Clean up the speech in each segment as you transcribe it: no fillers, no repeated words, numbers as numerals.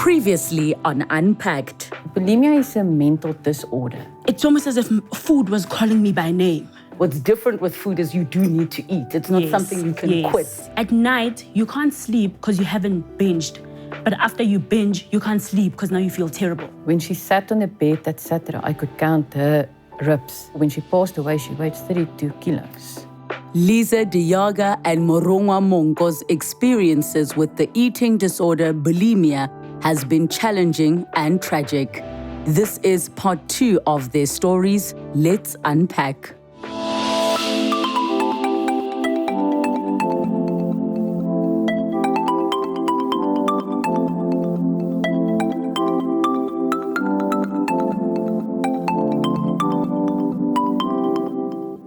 Previously on Unpacked. Bulimia is a mental disorder. It's almost as if food was calling me by name. What's different with food is you do need to eat. It's not something you can quit. At night, you can't sleep because you haven't binged. But after you binge, you can't sleep because now you feel terrible. When she sat on the bed that Saturday, I could count her ribs. When she passed away, she weighed 32 kilos. Liza, Jager, and Morongoa Monko's experiences with the eating disorder bulimia has been challenging and tragic. This is part 2 of their stories. Let's unpack.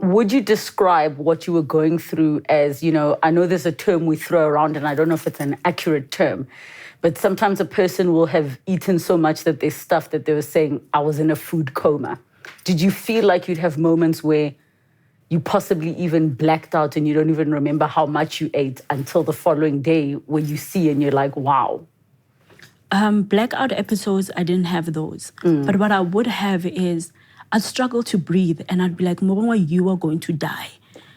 Would you describe what you were going through as, I know there's a term we throw around and I don't know if it's an accurate term, but sometimes a person will have eaten so much that they're stuffed that they were saying, I was in a food coma. Did you feel like you'd have moments where you possibly even blacked out and you don't even remember how much you ate until the following day where you see and you're like, wow? Blackout episodes, I didn't have those. But what I would have is I'd struggle to breathe and I'd be like, Morongoa, you are going to die.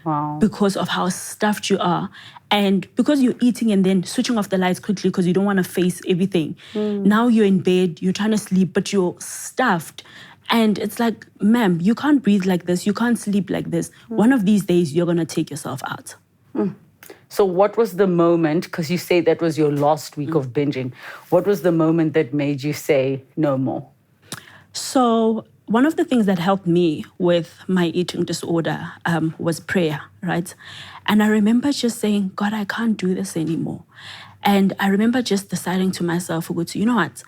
Wow. Because of how stuffed you are. And because you're eating and then switching off the lights quickly because you don't want to face everything. Now you're in bed, you're trying to sleep, but you're stuffed. And it's like, ma'am, you can't breathe like this. You can't sleep like this. One of these days, you're going to take yourself out. So what was the moment, because you say that was your last week of binging, what was the moment that made you say no more? So one of the things that helped me with my eating disorder was prayer, right? And I remember just saying, God, I can't do this anymore. And I remember just deciding to myself, you know what?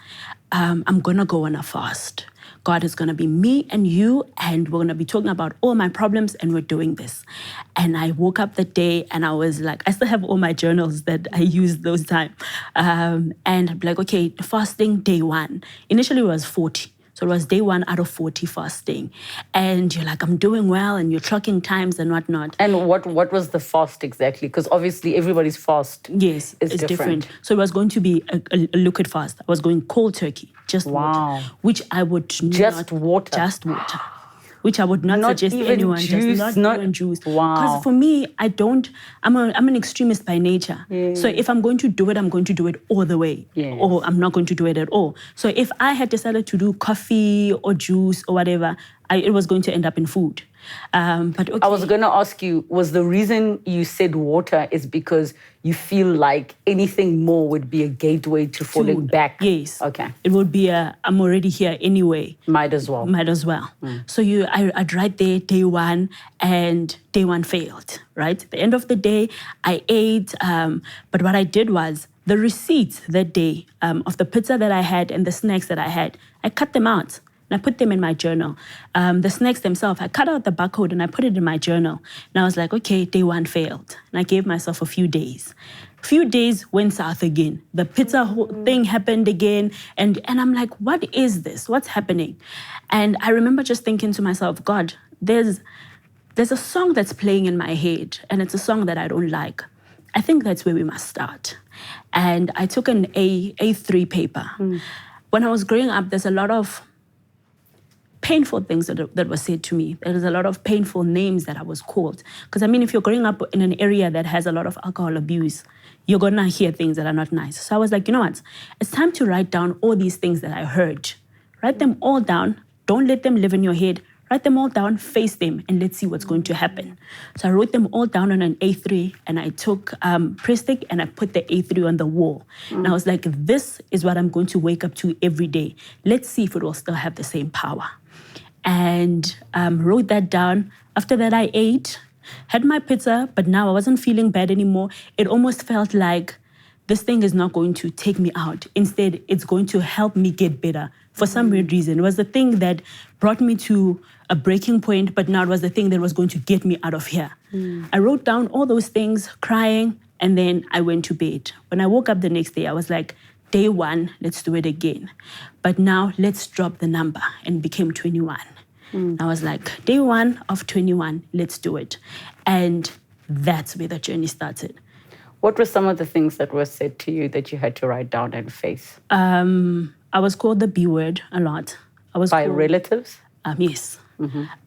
I'm going to go on a fast. God is going to be me and you, and we're going to be talking about all my problems, and we're doing this. And I woke up that day, and I was like, I still have all my journals that I used those times. And I'd be like, okay, fasting day 1. Initially, it was 40. So it was day 1 out of 40 fasting. And you're like, I'm doing well, and you're tracking times and whatnot. And what was the fast exactly? Because obviously everybody's fast is different. So it was going to be a liquid fast. I was going cold turkey, just water, which I would Just water? Which I would not suggest anyone. Juice, just not even juice. Wow. Because for me, I'm an extremist by nature. Yes. So if I'm going to do it, I'm going to do it all the way. Yes. Or I'm not going to do it at all. So if I had decided to do coffee or juice or whatever, it was going to end up in food. But okay. I was going to ask you, was the reason you said water is because you feel like anything more would be a gateway to falling back? Yes. Okay. It would be I'm already here anyway. Might as well. So I'd write there day 1, and day 1 failed, right? At the end of the day, I ate. But what I did was the receipts that day of the pizza that I had and the snacks that I had, I cut them out. And I put them in my journal. The snacks themselves, I cut out the barcode and I put it in my journal. And I was like, okay, day 1 failed. And I gave myself a few days. A few days went south again. The pizza thing happened again. And I'm like, what is this? What's happening? And I remember just thinking to myself, God, there's a song that's playing in my head, and it's a song that I don't like. I think that's where we must start. And I took an A3 paper. When I was growing up, there's a lot of painful things that were said to me. There was a lot of painful names that I was called. Because, if you're growing up in an area that has a lot of alcohol abuse, you're going to hear things that are not nice. So I was like, you know what? It's time to write down all these things that I heard. Write them all down. Don't let them live in your head. Write them all down, face them, and let's see what's going to happen. So I wrote them all down on an A3, and I took Prestic and I put the A3 on the wall. And I was like, this is what I'm going to wake up to every day. Let's see if it will still have the same power. And wrote that down. After that, I ate, had my pizza, but now I wasn't feeling bad anymore. It almost felt like this thing is not going to take me out. Instead, it's going to help me get better. For some weird reason, it was the thing that brought me to a breaking point, but now it was the thing that was going to get me out of here. I wrote down all those things, crying, and then I went to bed. When I woke up the next day, I was like, day 1, let's do it again. But now let's drop the number, and it became 21. I was like, day 1 of 21, let's do it. And that's where the journey started. What were some of the things that were said to you that you had to write down and face? I was called the B word a lot. I was By called, relatives? Yes.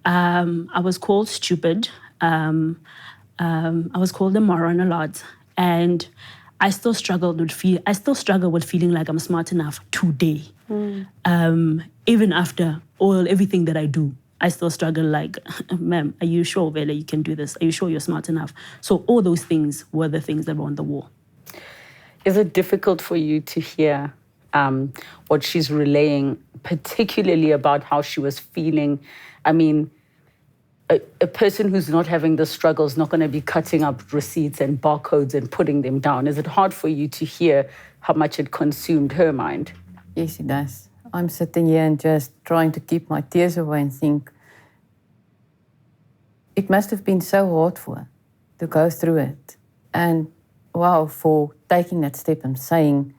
I was called stupid. I was called a moron a lot, and I still struggle with feeling like I'm smart enough today. Even after everything that I do, I still struggle like, ma'am, are you sure, Vela, you can do this? Are you sure you're smart enough? So all those things were the things that were on the wall. Is it difficult for you to hear what she's relaying, particularly about how she was feeling? I mean, a person who's not having the struggle is not going to be cutting up receipts and barcodes and putting them down. Is it hard for you to hear how much it consumed her mind? Yes, it does. I'm sitting here and just trying to keep my tears away and think, it must have been so hard for her to go through it. And wow, for taking that step and saying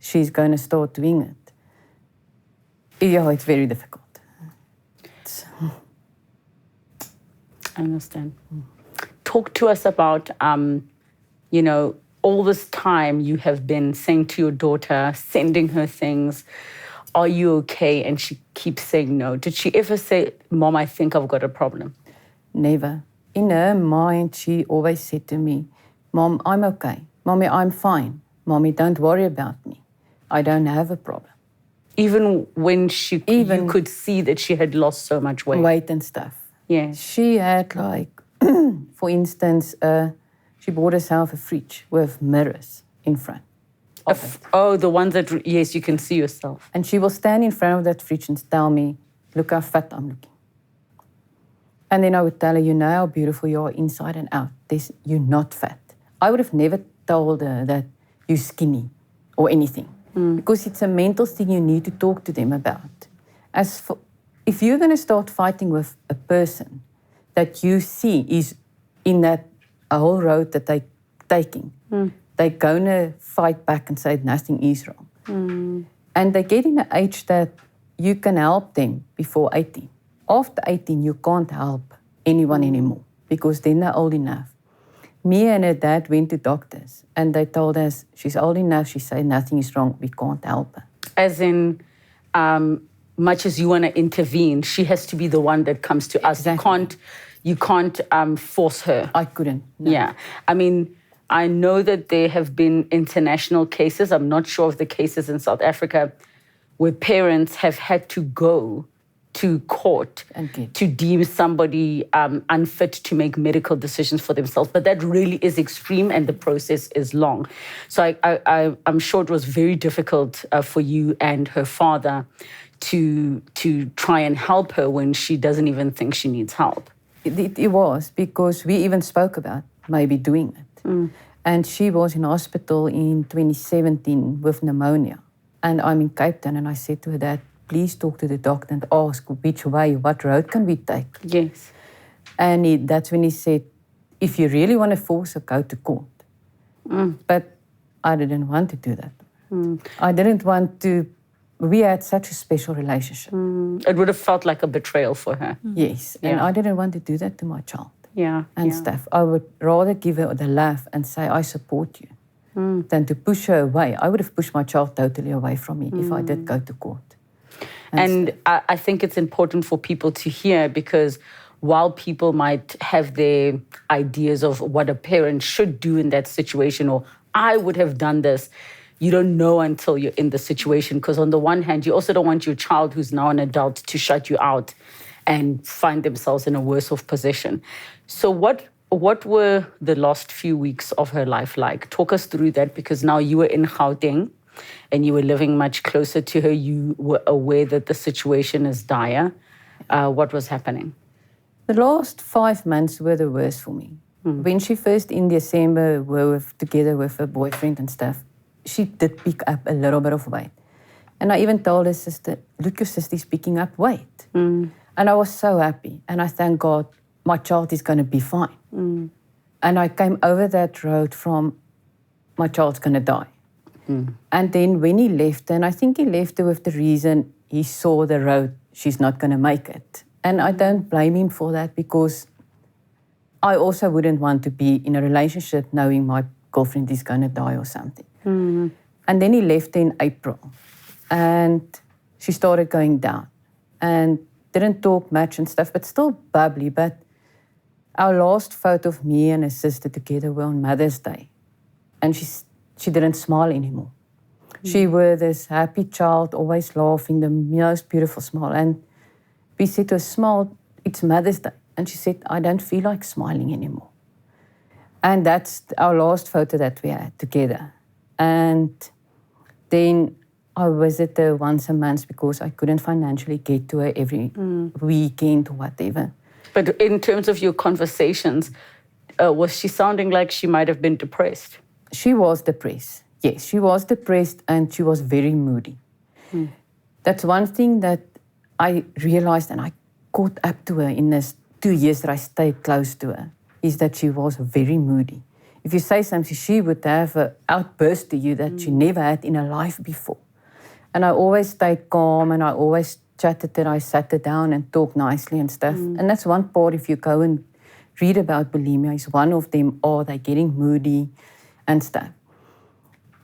she's going to start doing it. Yeah, it's very difficult. I understand. Talk to us about, all this time you have been saying to your daughter, sending her things, are you okay? And she keeps saying no. Did she ever say, Mom, I think I've got a problem? Never. In her mind, she always said to me, Mom, I'm okay. Mommy, I'm fine. Mommy, don't worry about me. I don't have a problem. Even when you could see that she had lost so much weight? Weight and stuff. Yeah. She had for instance, she bought herself a fridge with mirrors in front. The ones that, yes, you can see yourself. And she will stand in front of that fridge and tell me, look how fat I'm looking. And then I would tell her, you know how beautiful you are inside and out. You're not fat. I would have never told her that you're skinny or anything. Because it's a mental thing you need to talk to them about. If you're going to start fighting with a person that you see is in that whole road that they're taking, they're going to fight back and say nothing is wrong. And they get in an age that you can help them before 18. After 18, you can't help anyone anymore because then they're old enough. Me and her dad went to doctors and they told us she's old enough, she said nothing is wrong, we can't help her. As in, much as you want to intervene, she has to be the one that comes to us. Exactly. You can't force her. I couldn't. No. Yeah. I mean, I know that there have been international cases. I'm not sure of the cases in South Africa where parents have had to go to court to deem somebody unfit to make medical decisions for themselves. But that really is extreme and the process is long. So I'm sure it was very difficult for you and her father to try and help her when she doesn't even think she needs help. It was, because we even spoke about maybe doing it. And she was in hospital in 2017 with pneumonia. And I'm in Cape Town and I said to her, Dad, please talk to the doctor and ask which way, what road can we take? Yes. And that's when he said, if you really want to force her, go to court. But I didn't want to do that. I didn't want to. We had such a special relationship. It would have felt like a betrayal for her. Yes, and I didn't want to do that to my child. And stuff. I would rather give her the love and say, I support you, than to push her away. I would have pushed my child totally away from me if I did go to court. And I think it's important for people to hear, because while people might have their ideas of what a parent should do in that situation, or I would have done this, you don't know until you're in the situation. Because on the one hand, you also don't want your child who's now an adult to shut you out and find themselves in a worse off position. So what were the last few weeks of her life like? Talk us through that, because now you were in Gauteng and you were living much closer to her. You were aware that the situation is dire. What was happening? The last 5 months were the worst for me. When she first in December were together with her boyfriend and stuff, she did pick up a little bit of weight. And I even told her sister, look, your sister's picking up weight. And I was so happy. And I thank God my child is going to be fine. And I came over that road from my child's going to die. And then when he left her, and I think he left her with the reason he saw the road, she's not going to make it. And I don't blame him for that, because I also wouldn't want to be in a relationship knowing my girlfriend is going to die or something. And then he left her in April. And she started going down. And didn't talk much and stuff, but still bubbly. But our last photo of me and her sister together were on Mother's Day. And she didn't smile anymore. She was this happy child, always laughing, the most beautiful smile. And we said to her, smile, it's Mother's Day. And she said, I don't feel like smiling anymore. And that's our last photo that we had together. And then I visit her once a month because I couldn't financially get to her every weekend or whatever. But in terms of your conversations, was she sounding like she might have been depressed? She was depressed. Yes, she was depressed and she was very moody. That's one thing that I realized, and I caught up to her in this 2 years that I stayed close to her, is that she was very moody. If you say something, she would have an outburst to you that she never had in her life before. And I always stayed calm and I always chatted her. I sat her down and talked nicely and stuff. And that's one part, if you go and read about bulimia, is one of them, they're getting moody and stuff.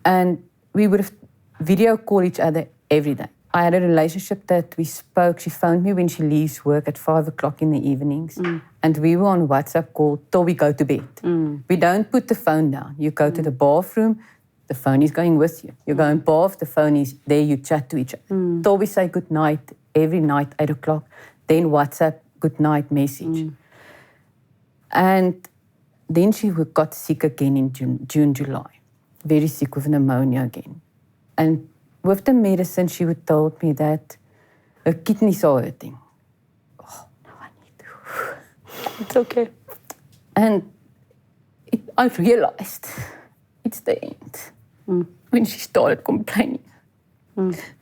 And we would have video call each other every day. I had a relationship that we spoke. She phoned me when she leaves work at 5 o'clock in the evenings. And we were on WhatsApp call till we go to bed. We don't put the phone down. You go to the bathroom, the phone is going with you. You go and bath, the phone is there, you chat to each other. Till we say good night every night, 8 o'clock. Then WhatsApp, good night message. And then she got sick again in June, July. Very sick with pneumonia again. And with the medicine, she would told me that her kidneys are hurting. Oh, no, I need to. It's okay. And I realized it's the end when she started complaining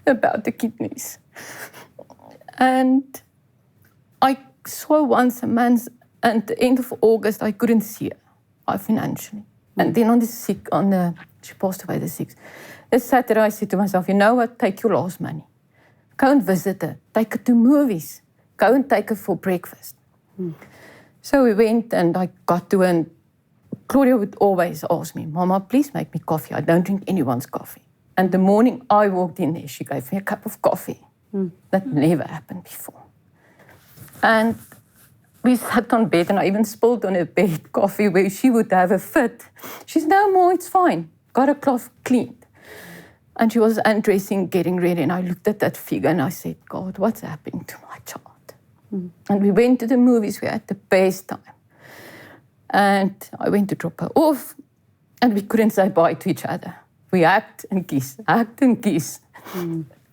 about the kidneys. And I saw once a month, and at the end of August, I couldn't see her financially. And then she passed away the 6th. This Saturday, I said to myself, you know what, take your last money. Go and visit her. Take her to movies. Go and take her for breakfast. So we went and I got to her, and Claudia would always ask me, Mama, please make me coffee. I don't drink anyone's coffee. And the morning I walked in there, she gave me a cup of coffee. That never happened before. And we sat on bed and I even spilled on her bed coffee where she would have a fit. She said, no more, it's fine. Got her cloth cleaned. And she was undressing, getting ready. And I looked at that figure and I said, God, what's happening to my child? And we went to the movies. We had the best time. And I went to drop her off. And we couldn't say bye to each other. We hugged and kissed, hugged and kissed.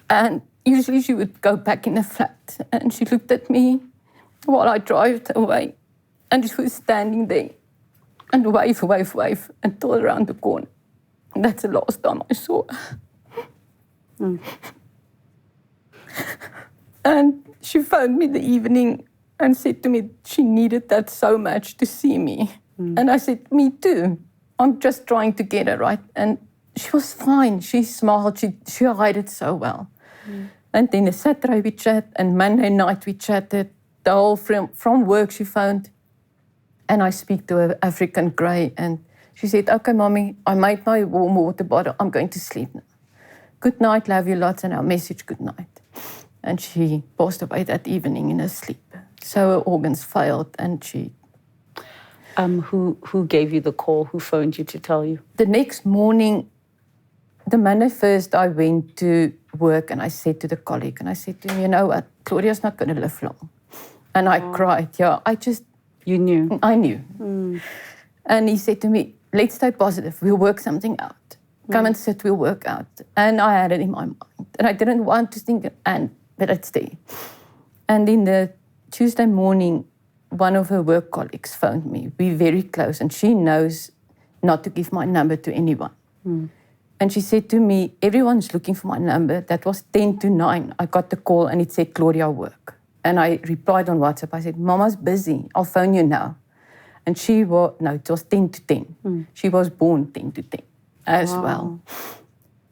And usually she would go back in the flat. And she looked at me while I drove away. And she was standing there and wave until around the corner. And that's the last time I saw her. And she phoned me the evening and said to me she needed that so much to see me. And I said, me too. I'm just trying to get her right. And she was fine. She smiled. She hid it so well. And then the Saturday we chat, and Monday night we chatted. The whole from work she phoned. And I speak to her African Grey, and she said, okay, Mommy, I made my warm water bottle. I'm going to sleep now. Good night, love you lots, and our message, good night. And she passed away that evening in her sleep. So her organs failed, and she... Who gave you the call? Who phoned you to tell you? The next morning, the Monday first, I went to work, and I said to the colleague, and I said to him, you know what, Claudia's not going to live long. And I cried, You knew? I knew. And he said to me, let's stay positive. We'll work something out. Come and sit, we'll work out. And I had it in my mind. And I didn't want to think, but it's there. And in the Tuesday morning, one of her work colleagues phoned me. We're very close, and she knows not to give my number to anyone. And she said to me, everyone's looking for my number. That was 10 to 9. I got the call, and it said, Claudia, work. And I replied on WhatsApp. I said, Mama's busy. I'll phone you now. And it was 10 to 10. She was born 10 to 10 as well.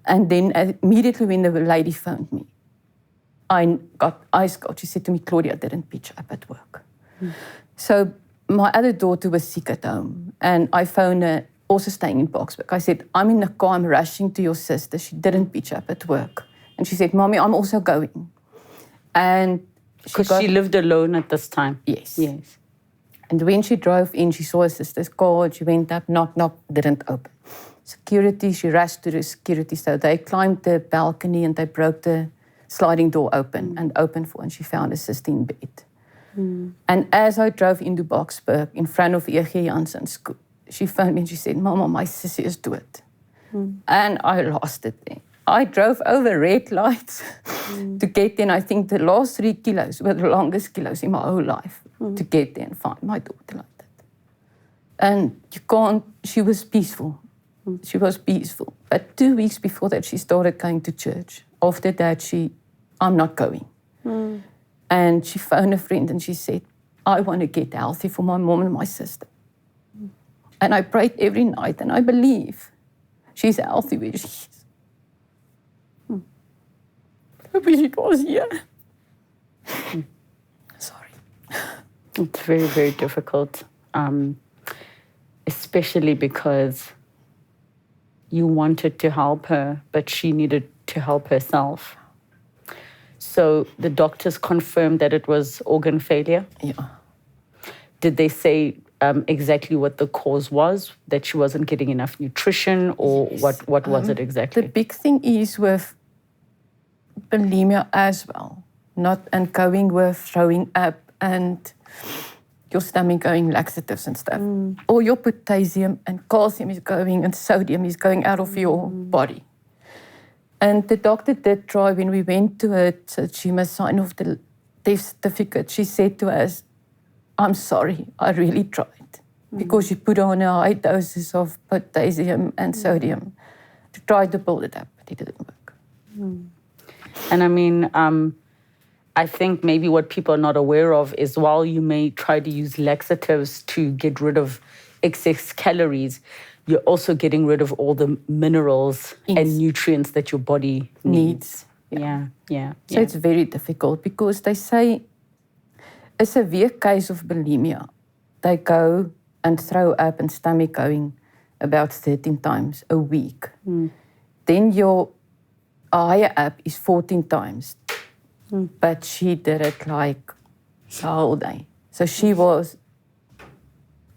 And then immediately when the lady phoned me, I got ice cold. She said to me, Claudia didn't pitch up at work. So my other daughter was sick at home. And I phoned her also staying in Boksburg. I said, I'm in the car, I'm rushing to your sister. She didn't pitch up at work. And she said, Mommy, I'm also going. And because she lived alone at this time. Yes. Yes. And when she drove in, she saw her sister's car. She went up, knock, knock, didn't open. Security, she rushed to the security. So they climbed the balcony and they broke the sliding door open and opened for her. And she found her sister in bed. And as I drove into Boksburg, in front of E.G. Janssen's school, she phoned me and she said, Mama, my sister is dood. And I lost it there. I drove over red lights to get there. And I think the last 3 kilos were the longest kilos in my whole life to get there and find my daughter like that. And you can't, she was peaceful. She was peaceful. But 2 weeks before that, she started going to church. After that, I'm not going. And she phoned a friend and she said, I want to get healthy for my mom and my sister. And I prayed every night and I believe she's healthy where she is. I wish it was here. Sorry. It's very, very difficult, especially because you wanted to help her, but she needed to help herself. So the doctors confirmed that it was organ failure? Yeah. Did they say exactly what the cause was, that she wasn't getting enough nutrition, or what was it exactly? The big thing is with bulimia as well, and going with throwing up and your stomach going laxatives and stuff. All your potassium and calcium is going and sodium is going out of your body. And the doctor did try, when we went to her, so she must sign off the death certificate. She said to us, I'm sorry, I really tried. Because you put on a high doses of potassium and sodium to try to build it up, but it didn't work. And I mean, I think maybe what people are not aware of is while you may try to use laxatives to get rid of excess calories, you're also getting rid of all the minerals and nutrients that your body needs. Yeah. So it's very difficult because they say a severe case of bulimia, they go and throw up and stomach going about 13 times a week. Then your higher up is 14 times. But she did it like the whole day. So she was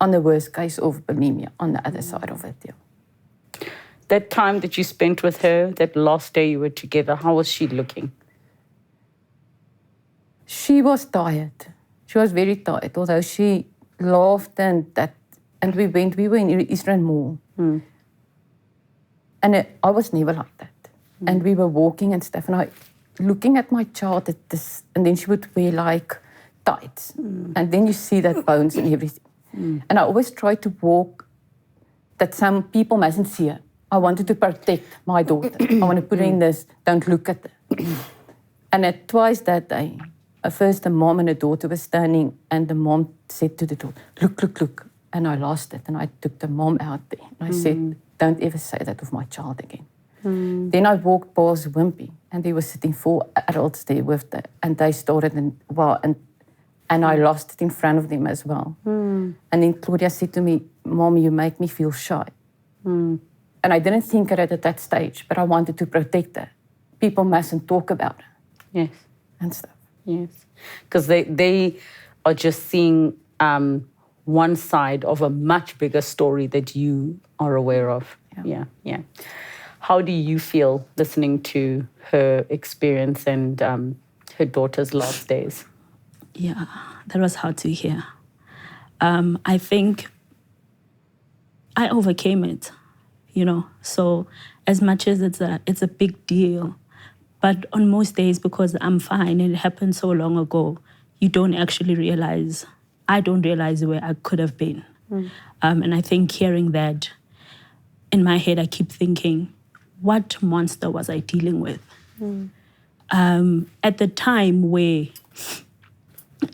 on the worst case of bulimia on the other side of it. Yeah. That time that you spent with her, that last day you were together, how was she looking? She was tired. She was very tired, although she laughed and we were in Israel Mall. And I was never like that. And we were walking and stuff, and I looking at my child at this, and then she would wear like tights. And then you see that bones and everything. And I always try to walk that some people mustn't see her. I wanted to protect my daughter. I want to put her in this, don't look at her. And twice that day, first the mom and the daughter were standing, and the mom said to the daughter, look, look, look. And I lost it, and I took the mom out there. And I said, don't ever say that of my child again. Then I walked past Wimpy, and there were sitting 4 adults there with her, and they started, and I lost it in front of them as well. And then Claudia said to me, Mom, you make me feel shy. And I didn't think of it at that stage, but I wanted to protect her. People mustn't talk about her. Yes. And stuff. Yes. Because they are just seeing one side of a much bigger story that you are aware of. Yeah. How do you feel listening to her experience and her daughter's last days? Yeah, that was hard to hear. I think I overcame it, So as much as it's a big deal, but on most days, because I'm fine and it happened so long ago, you don't actually realize. I don't realize where I could have been. And I think hearing that, in my head, I keep thinking, what monster was I dealing with? At the time where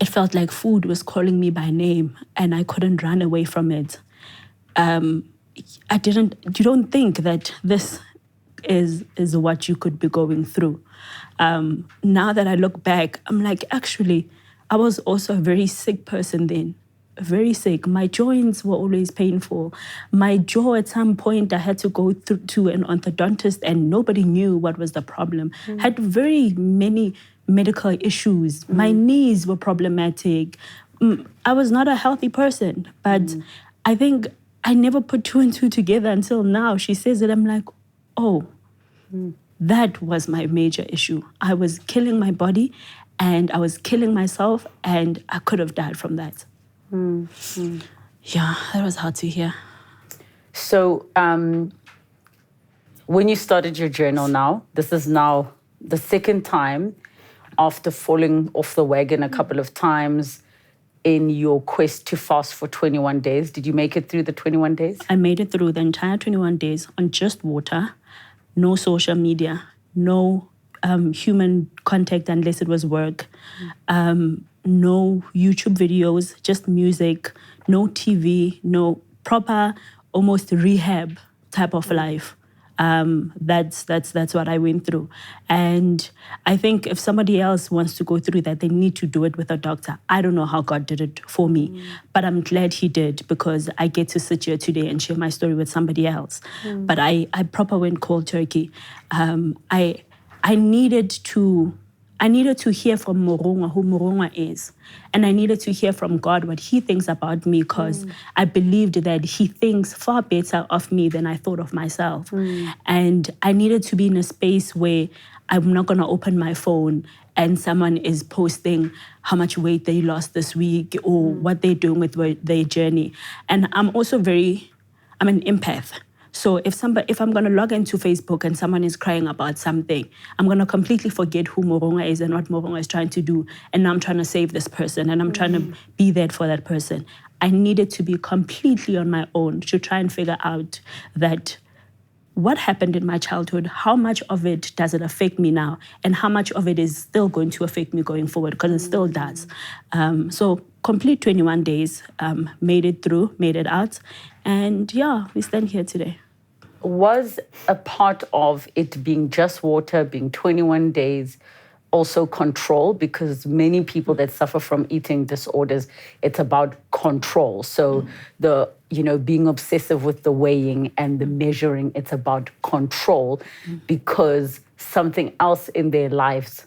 it felt like food was calling me by name and I couldn't run away from it, you don't think that this is what you could be going through. Now that I look back, I'm like, actually, I was also a very sick person then. very sick. My joints were always painful. My jaw, at some point, I had to go to an orthodontist, and nobody knew what was the problem. Had very many medical issues. My knees were problematic. I was not a healthy person, but I think I never put two and two together until now. She says it, I'm like, oh, that was my major issue. I was killing my body and I was killing myself, and I could have died from that. Yeah, that was hard to hear. So when you started your journal now, this is now the second time after falling off the wagon a couple of times in your quest to fast for 21 days. Did you make it through the 21 days? I made it through the entire 21 days on just water, no social media, no human contact unless it was work, no YouTube videos, just music, no TV, no proper, almost rehab type of life. That's what I went through. And I think if somebody else wants to go through that, they need to do it with a doctor. I don't know how God did it for me, but I'm glad he did, because I get to sit here today and share my story with somebody else. But I proper went cold turkey. I needed to hear from Morongoa who Morongoa is. And I needed to hear from God what he thinks about me, because I believed that he thinks far better of me than I thought of myself. And I needed to be in a space where I'm not going to open my phone and someone is posting how much weight they lost this week or what they're doing with their journey. And I'm also I'm an empath. So if I'm going to log into Facebook and someone is crying about something, I'm going to completely forget who Morongoa is and what Morongoa is trying to do. And now I'm trying to save this person and I'm trying to be there for that person. I needed to be completely on my own to try and figure out that what happened in my childhood, how much of it does it affect me now, and how much of it is still going to affect me going forward, because it still does. So complete 21 days, made it through, made it out. And yeah, we stand here today. Was a part of it being just water, being 21 days, also control? Because many people that suffer from eating disorders, it's about control. So being obsessive with the weighing and the measuring, it's about control, because something else in their lives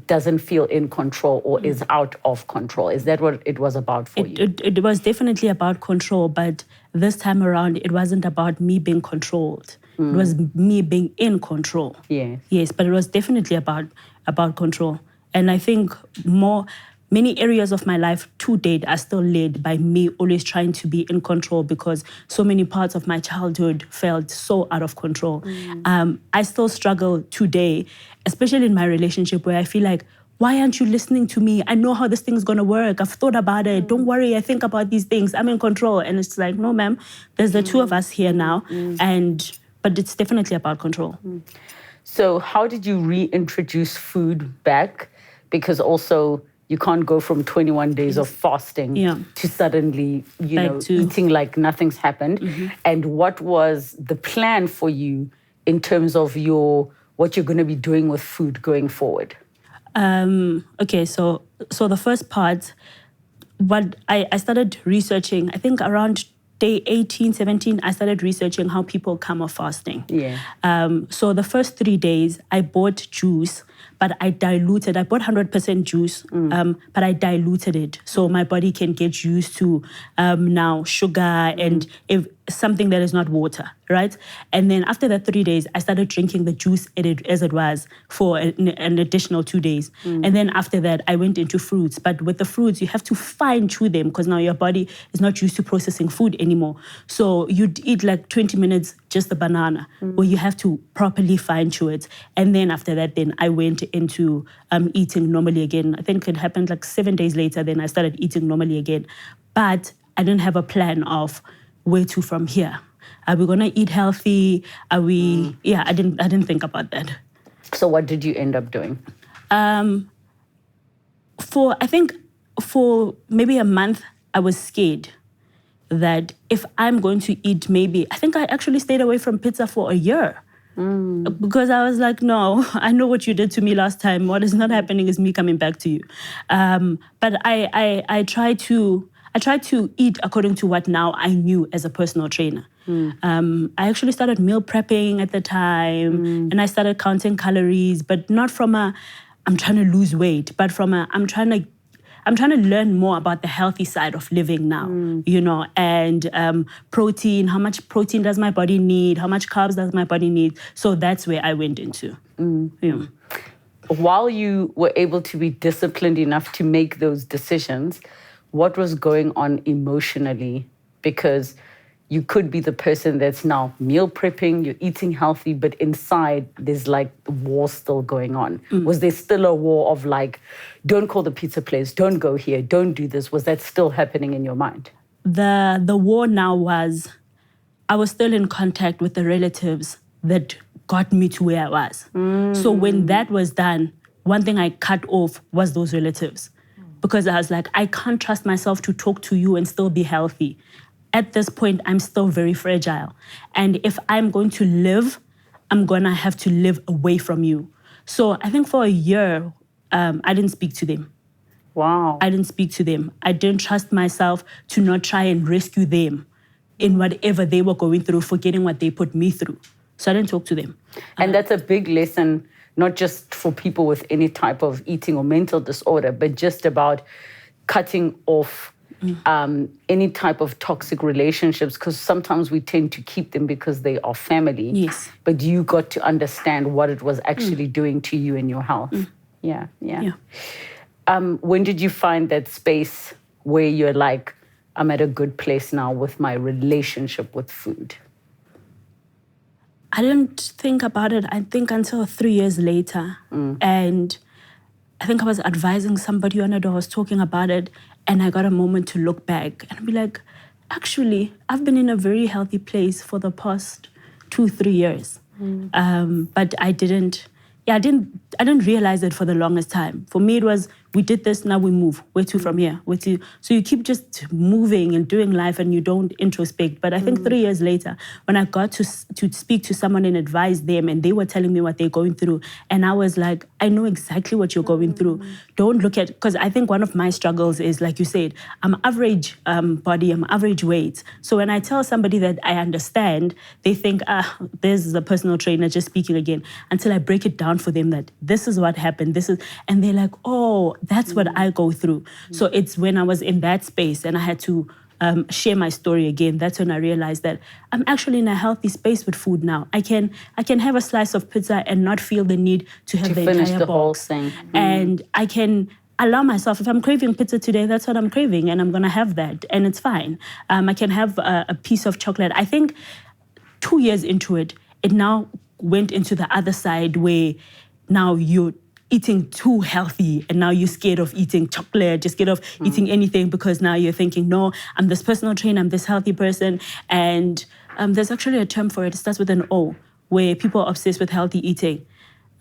doesn't feel in control or is out of control. Is that what it was about for you? It was definitely about control, but this time around, it wasn't about me being controlled. It was me being in control. Yeah. Yes, but it was definitely about control. And I think many areas of my life to date are still led by me always trying to be in control, because so many parts of my childhood felt so out of control. I still struggle today, especially in my relationship, where I feel like, why aren't you listening to me? I know how this thing's going to work. I've thought about it. Don't worry. I think about these things. I'm in control. And it's like, no, ma'am, there's the two of us here now. But it's definitely about control. So how did you reintroduce food back? Because also you can't go from 21 days of fasting to suddenly, eating like nothing's happened. And what was the plan for you in terms of what you're going to be doing with food going forward? Okay, so the first part, what I started researching, I think around day 18, 17, I started researching how people come off fasting. Yeah. So the first 3 days, I bought juice, but I diluted. I bought 100% juice, but I diluted it so my body can get used to now sugar and something that is not water, right? And then after that 3 days, I started drinking the juice as it was for an additional 2 days. And then after that, I went into fruits. But with the fruits, you have to fine chew them because now your body is not used to processing food anymore. So you'd eat like 20 minutes, just the banana, or you have to properly fine chew it. And then after that, then I went into eating normally again. I think it happened like 7 days later, then I started eating normally again. But I didn't have a plan of where to from here. Are we gonna eat healthy? Are we? Yeah, I didn't think about that. So what did you end up doing? For maybe a month, I was scared that if I'm going to eat, I think I actually stayed away from pizza for a year. Because I was like, no, I know what you did to me last time. What is not happening is me coming back to you. But I try to I tried to eat according to what now I knew as a personal trainer. I actually started meal prepping at the time, and I started counting calories, but not from I'm trying to lose weight, but from I'm trying to learn more about the healthy side of living now, and protein, how much protein does my body need? How much carbs does my body need? So that's where I went into. Yeah. While you were able to be disciplined enough to make those decisions, what was going on emotionally? Because you could be the person that's now meal prepping, you're eating healthy, but inside there's like war still going on. Was there still a war of like, don't call the pizza place, don't go here, don't do this? Was that still happening in your mind? The war now was, I was still in contact with the relatives that got me to where I was. So when that was done, one thing I cut off was those relatives. Because I was like, I can't trust myself to talk to you and still be healthy. At this point, I'm still very fragile. And if I'm going to live, I'm going to have to live away from you. So I think for a year, I didn't speak to them. Wow. I didn't speak to them. I didn't trust myself to not try and rescue them in whatever they were going through, forgetting what they put me through. So I didn't talk to them. And that's a big lesson, not just for people with any type of eating or mental disorder, but just about cutting off any type of toxic relationships, because sometimes we tend to keep them because they are family. Yes. But you got to understand what it was actually doing to you and your health. Yeah. When did you find that space where you're like, I'm at a good place now with my relationship with food? I didn't think about it, I think, until 3 years later. And I think I was advising somebody on it, or I was talking about it, and I got a moment to look back and be like, actually, I've been in a very healthy place for the past 2-3 years. But I didn't realize it for the longest time. For me, it was, we did this, now we move. Where to from here? Where to? So you keep just moving and doing life and you don't introspect. But I think 3 years later, when I got to speak to someone and advise them, and they were telling me what they're going through, and I was like, I know exactly what you're going through. Don't look at, because I think one of my struggles is, like you said, I'm average body, I'm average weight. So when I tell somebody that I understand, they think, there's a personal trainer just speaking again, until I break it down for them that this is what happened, and they're like, oh, that's what I go through. So it's when I was in that space and I had to share my story again, that's when I realized that I'm actually in a healthy space with food now. I can have a slice of pizza and not feel the need to have the finish entire the box. whole thing. And I can allow myself, if I'm craving pizza today, that's what I'm craving, and I'm going to have that, and it's fine. I can have a piece of chocolate. I think 2 years into it, it now went into the other side where now you're eating too healthy, and now you're scared of eating chocolate, you're scared of eating anything, because now you're thinking, no, I'm this personal trainer, I'm this healthy person. And there's actually a term for it. It starts with an O, where people are obsessed with healthy eating.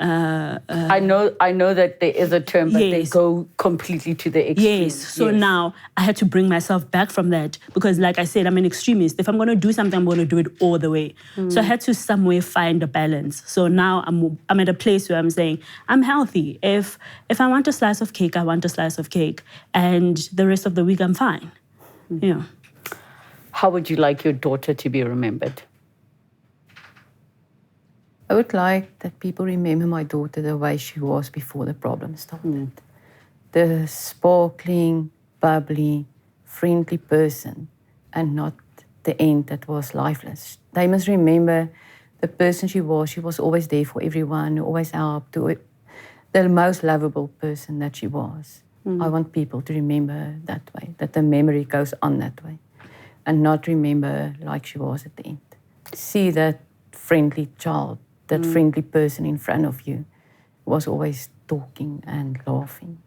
I know that there is a term, but they go completely to the extreme. Yes. So now I had to bring myself back from that, because, like I said, I'm an extremist. If I'm going to do something, I'm going to do it all the way. So I had to somewhere find a balance. So now I'm at a place where I'm saying I'm healthy. If I want a slice of cake, I want a slice of cake, and the rest of the week I'm fine. Yeah. How would you like your daughter to be remembered? I would like that people remember my daughter the way she was before the problem started. The sparkling, bubbly, friendly person, and not the end that was lifeless. They must remember the person she was. She was always there for everyone, always helped, the most lovable person that she was. I want people to remember that way, that the memory goes on that way, and not remember like she was at the end. See that friendly child, that friendly person in front of you was always talking and laughing.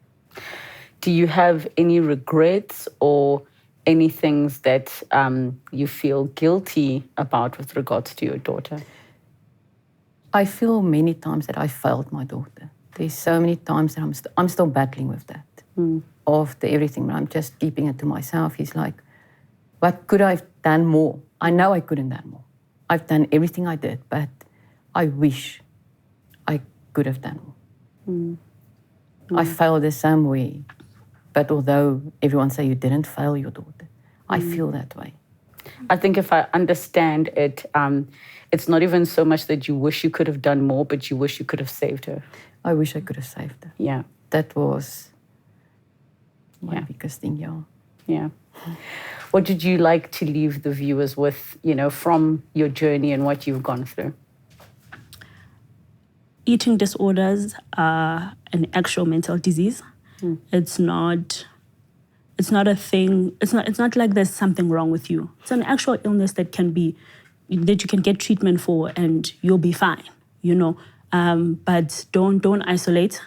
Do you have any regrets or any things that you feel guilty about with regards to your daughter? I feel many times that I failed my daughter. There's so many times that I'm still battling with that. After everything, but I'm just keeping it to myself. He's like, what could I have done more? I know I couldn't have done more. I've done everything I did, but I wish I could have done more. I failed the same way. But although everyone say you didn't fail your daughter, I feel that way. I think if I understand it, it's not even so much that you wish you could have done more, but you wish you could have saved her. I wish I could have saved her. Yeah. That was my biggest thing, yeah. Yeah. What did you like to leave the viewers with, from your journey and what you've gone through? Eating disorders are an actual mental disease. It's not a thing. It's not like there's something wrong with you. It's an actual illness that you can get treatment for and you'll be fine, but don't isolate.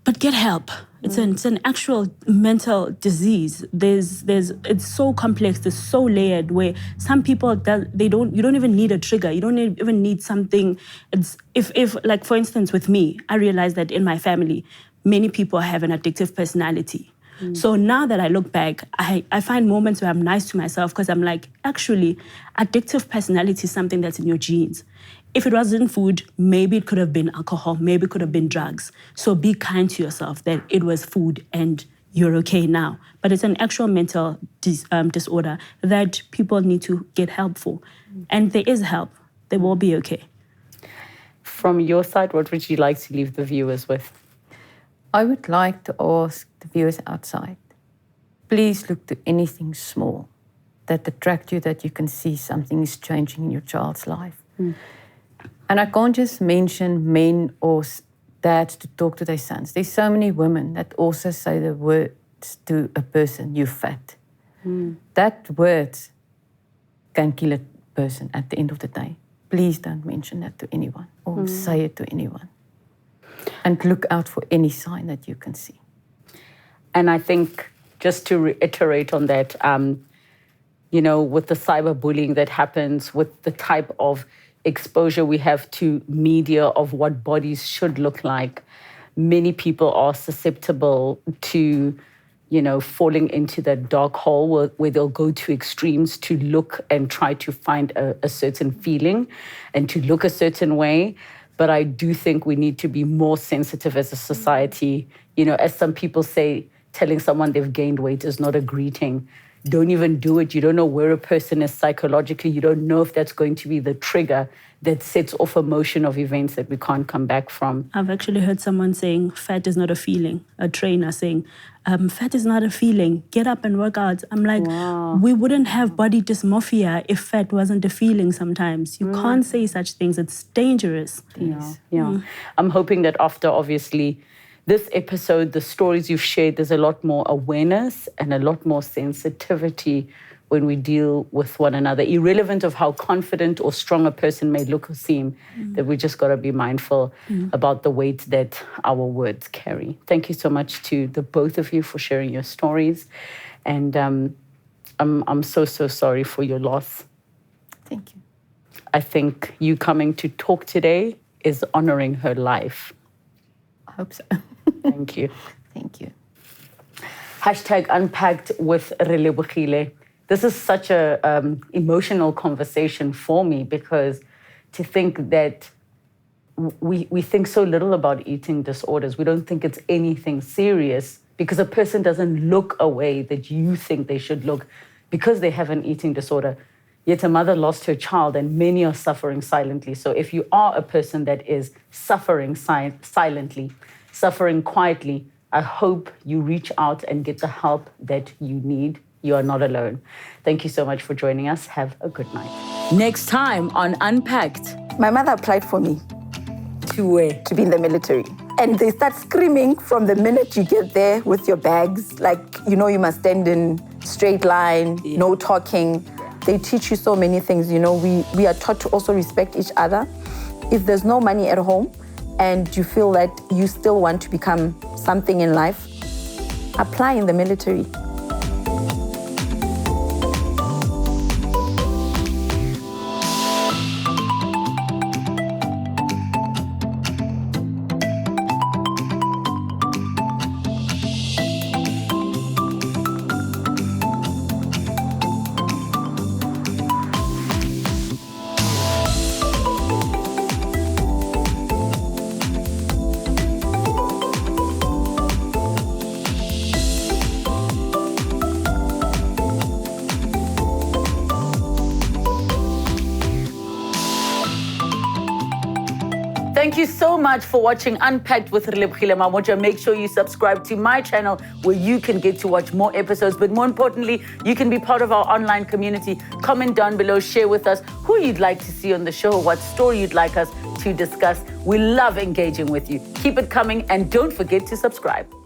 But get help. It's an actual mental disease. It's so complex. It's so layered. Where some people you don't even need a trigger. You don't even need something. It's if like for instance with me, I realized that in my family, many people have an addictive personality. So now that I look back, I find moments where I'm nice to myself because I'm like, actually, addictive personality is something that's in your genes. If it wasn't food, maybe it could have been alcohol, maybe it could have been drugs. So be kind to yourself that it was food and you're okay now. But it's an actual mental disorder that people need to get help for. And there is help. They will be okay. From your side, what would you like to leave the viewers with? I would like to ask the viewers outside, please look to anything small that attracts you, that you can see something is changing in your child's life. And I can't just mention men or dads to talk to their sons. There's so many women that also say the words to a person, "you fat." That word can kill a person at the end of the day. Please don't mention that to anyone or say it to anyone. And look out for any sign that you can see. And I think, just to reiterate on that, with the cyberbullying that happens, with the type of exposure we have to media of what bodies should look like, many people are susceptible to, falling into that dark hole where they'll go to extremes to look and try to find a certain feeling and to look a certain way. But I do think we need to be more sensitive as a society. As some people say, telling someone they've gained weight is not a greeting. Don't even do it. You don't know where a person is psychologically. You don't know if that's going to be the trigger that sets off a motion of events that we can't come back from. I've actually heard someone saying fat is not a feeling, a trainer saying, fat is not a feeling, get up and work out. I'm like, wow. We wouldn't have body dysmorphia if fat wasn't a feeling sometimes. You can't say such things. It's dangerous. Yeah. I'm hoping that after, obviously, this episode, the stories you've shared, there's a lot more awareness and a lot more sensitivity when we deal with one another, irrelevant of how confident or strong a person may look or seem, that we just got to be mindful about the weight that our words carry. Thank you so much to the both of you for sharing your stories. And I'm so sorry for your loss. Thank you. I think you coming to talk today is honoring her life. I hope so. Thank you. Thank you. #Unpacked with Relebogile. This is such a emotional conversation for me, because to think that we think so little about eating disorders. We don't think it's anything serious because a person doesn't look a way that you think they should look because they have an eating disorder. Yet a mother lost her child and many are suffering silently. So if you are a person that is suffering silently, suffering quietly, I hope you reach out and get the help that you need. You are not alone. Thank you so much for joining us. Have a good night. Next time on Unpacked. My mother applied for me To where? to be in the military. And they start screaming from the minute you get there with your bags. Like, you must stand in straight line, no talking. They teach you so many things. We are taught to also respect each other. If there's no money at home and you feel that you still want to become something in life, apply in the military. you so much for watching Unpacked with Relebogile Mabotja. Make sure you subscribe to my channel where you can get to watch more episodes. But more importantly, you can be part of our online community. Comment down below, share with us who you'd like to see on the show, what story you'd like us to discuss. We love engaging with you. Keep it coming and don't forget to subscribe.